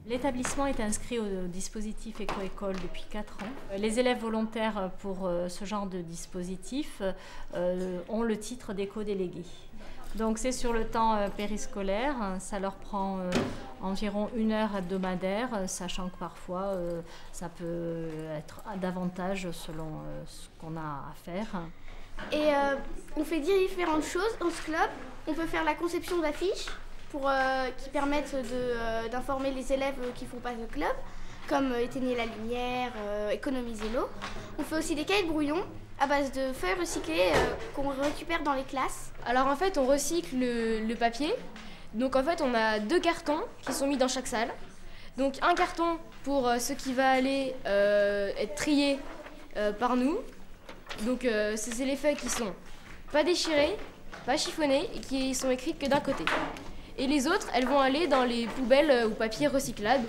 L'établissement est inscrit au dispositif Éco-École depuis 4 ans. Les élèves volontaires pour ce genre de dispositif ont le titre d'éco-délégué. Donc c'est sur le temps périscolaire, ça leur prend environ 1 heure hebdomadaire, sachant que parfois ça peut être davantage selon ce qu'on a à faire. Et on fait différentes choses dans ce club. On peut faire la conception d'affiches qui permettent d'informer les élèves qui font pas le club, comme éteigner la lumière, économiser l'eau. On fait aussi des cahiers de brouillon à base de feuilles recyclées qu'on récupère dans les classes. Alors en fait on recycle le papier. Donc en fait on a 2 cartons qui sont mis dans chaque salle. Donc un carton pour ce qui va aller être trié par nous. Donc c'est les feuilles qui sont pas déchirées, pas chiffonnées et qui sont écrites que d'un côté. Et les autres, elles vont aller dans les poubelles ou papier recyclables.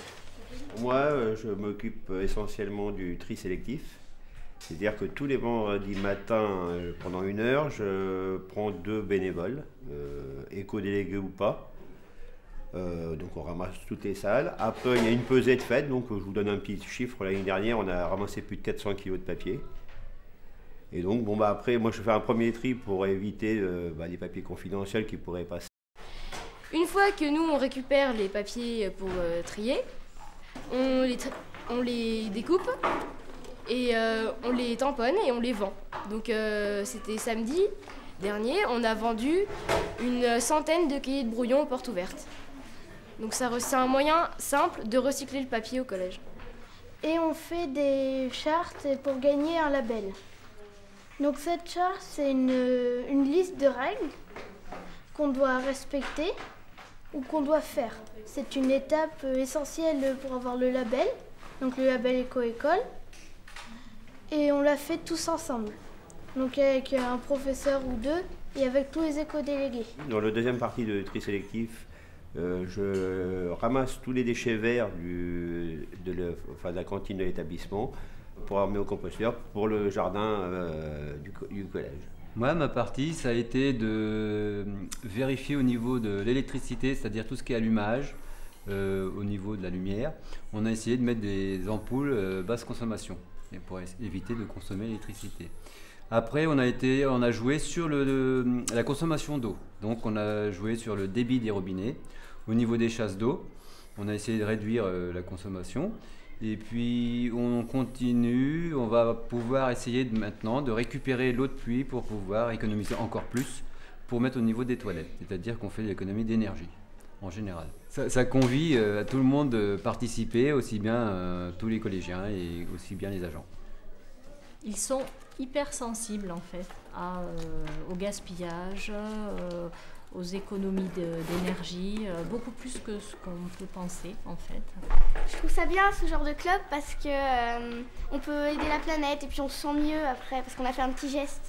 Moi, je m'occupe essentiellement du tri sélectif. C'est-à-dire que tous les vendredis matins, pendant 1 heure, je prends 2 bénévoles, éco-délégués ou pas. Donc on ramasse toutes les salles. Après, il y a une pesée de fête, donc je vous donne un petit chiffre. L'année dernière, on a ramassé plus de 400 kg de papier. Et donc, après, moi, je fais un premier tri pour éviter les papiers confidentiels qui pourraient passer. Une fois que nous, on récupère les papiers pour trier, on les découpe et on les tamponne et on les vend. Donc c'était samedi dernier, on a vendu une centaine de cahiers de brouillon aux portes ouvertes. Donc c'est un moyen simple de recycler le papier au collège. Et on fait des chartes pour gagner un label. Donc cette charte, c'est une liste de règles qu'on doit respecter ou qu'on doit faire. C'est une étape essentielle pour avoir le label, donc le label Éco-École. Et on l'a fait tous ensemble, donc avec un professeur ou 2 et avec tous les éco-délégués. Dans la deuxième partie de tri sélectif, je ramasse tous les déchets verts de la cantine de l'établissement pour amener au composteur pour le jardin du collège. Moi, ma partie, ça a été de vérifier au niveau de l'électricité, c'est-à-dire tout ce qui est allumage, au niveau de la lumière. On a essayé de mettre des ampoules basse consommation pour éviter de consommer l'électricité. Après, on a joué sur la consommation d'eau. Donc, on a joué sur le débit des robinets. Au niveau des chasses d'eau, on a essayé de réduire la consommation. Et puis on continue, on va pouvoir essayer maintenant de récupérer l'eau de pluie pour pouvoir économiser encore plus pour mettre au niveau des toilettes. C'est-à-dire qu'on fait l'économie d'énergie en général. Ça convie à tout le monde de participer, aussi bien tous les collégiens et aussi bien les agents. Ils sont hyper sensibles en fait au gaspillage, aux économies d'énergie, beaucoup plus que ce qu'on peut penser en fait. Je trouve ça bien ce genre de club parce que on peut aider la planète et puis on se sent mieux après parce qu'on a fait un petit geste.